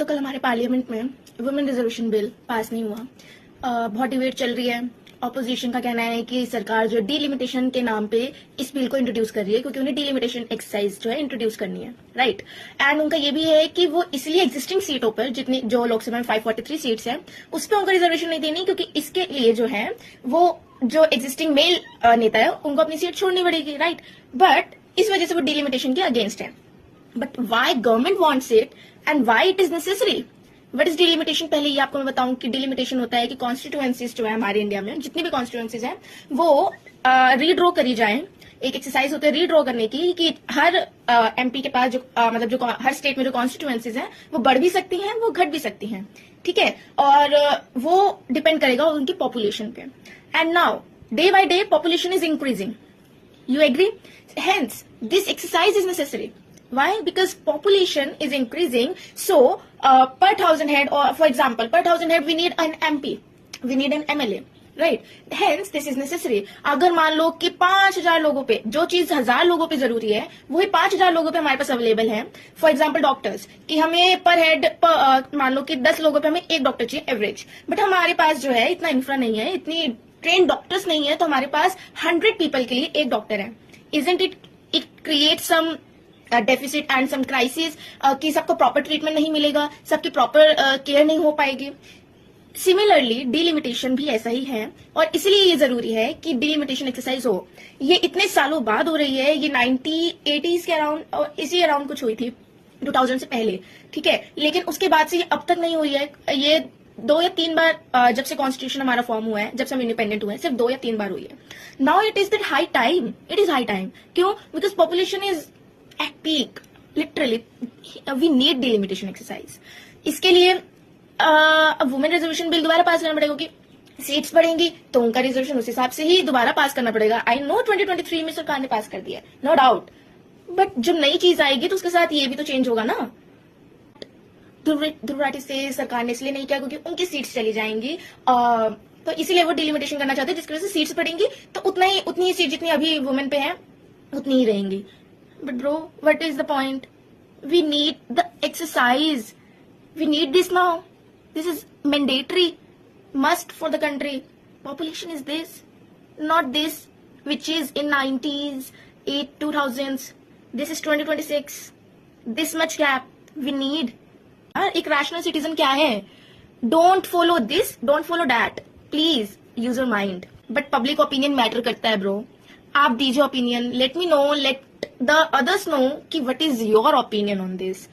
तो कल हमारे पार्लियामेंट में वुमेन रिजर्वेशन बिल पास नहीं हुआ। बहुत डिबेट चल रही है। ऑपोजिशन का कहना है कि सरकार जो डिलिमिटेशन के नाम पे इस बिल को इंट्रोड्यूस कर रही है क्योंकि उन्हें डिलिमिटेशन एक्सरसाइज जो है इंट्रोड्यूस करनी है, राइट। एंड उनका ये भी है कि वो इसलिए एग्जिस्टिंग सीटों पर जितनी जो लोकसभा में 543 सीट्स हैं उस पर उनको रिजर्वेशन नहीं देनी, क्योंकि इसके लिए जो है वो जो एग्जिस्टिंग मेल नेता है उनको अपनी सीट छोड़नी पड़ेगी, राइट। बट इस वजह से वो डिलिमिटेशन के अगेंस्ट है। But why government wants it and why it is necessary? What is delimitation? पहले ये आपको मैं बताऊं कि डिलिमिटेशन होता है कि कॉन्स्टिट्यूएंसीज जो है हमारे इंडिया में जितनी भी कॉन्स्टिट्यूएंसीज हैं वो रीड्रॉ करी जाए। एक एक्सरसाइज होता है रीड्रॉ करने की कि हर एमपी के पास जो मतलब जो हर स्टेट में जो कॉन्स्टिट्यूएंसीज हैं वो बढ़ भी सकती हैं, वो घट भी सकती हैं, ठीक है। और वो डिपेंड करेगा उनकी पॉपुलेशन पे। And now day by day population is increasing, you agree? Hence this exercise is necessary. Why? Because population is increasing, so per thousand head, or for example per thousand head we need an MP, we need an MLA, right? Hence this is necessary. अगर मान लो कि 5000 लोगों पे जो चीज 1000 लोगों पे जरूरी है वही 5000 लोगों पे हमारे पास अवेलेबल है। फॉर एग्जाम्पल डॉक्टर्स कि हमें पर हेड मान लो कि 10 लोगों पे हमें एक डॉक्टर चाहिए एवरेज, बट हमारे पास जो है इतना इंफ्रा नहीं है, इतनी ट्रेन डॉक्टर्स नहीं है, तो हमारे पास 100 पीपल के लिए एक डॉक्टर है। Isn't it create some deficit and some crisis कि सबको प्रॉपर ट्रीटमेंट नहीं मिलेगा, सबकी प्रॉपर केयर नहीं हो पाएगी। सिमिलरली डिलिमिटेशन भी ऐसा ही है और इसलिए ये जरूरी है कि डिलिमिटेशन एक्सरसाइज हो। ये इतने सालों बाद हो रही है, ये 1980s के अराउंड और इसी अराउंड कुछ हुई थी 2000 से पहले, ठीक है। लेकिन उसके बाद से ये अब तक नहीं हुई है। ये 2 या 3 बार जब से कॉन्स्टिट्यूशन हमारा फॉर्म हुआ है, जब से हम इंडिपेंडेंट हुए हैं, सिर्फ 2 या 3 बार हुई है। Now it is that high time, it is high time. क्यों? Because population is at peak, literally we need delimitation exercise. इसके लिए वुमेन रिजर्वेशन बिल दोबारा पास करना पड़ेगा, क्योंकि सीट्स बढ़ेंगी तो उनका रिजर्वेशन उस हिसाब से ही दोबारा पास करना पड़ेगा। आई नो 2023 में सरकार ने पास कर दिया, नो डाउट, बट जब नई चीज आएगी तो उसके साथ ये भी तो चेंज होगा ना। ध्रुव राठी से सरकार ने इसलिए नहीं किया क्योंकि उनकी सीट्स चली जाएंगी, तो इसीलिए वो डिलिमिटेशन करना चाहते हैं, जिसकी वजह से सीट्स बढ़ेंगी तो उतनी ही सीट जितनी अभी वुमेन पे है उतनी ही रहेंगी। But bro, what is the point? We need the exercise, we need this now, this is mandatory, must for the country. Population is this, not this which is in 90s, 2000s, this is 2026, this much gap we need. एक rational citizen क्या है? Don't follow this, don't follow that, please use your mind. But public opinion matter करता है bro. आप दीजिए opinion, let me know, let the others know कि what is your opinion on this.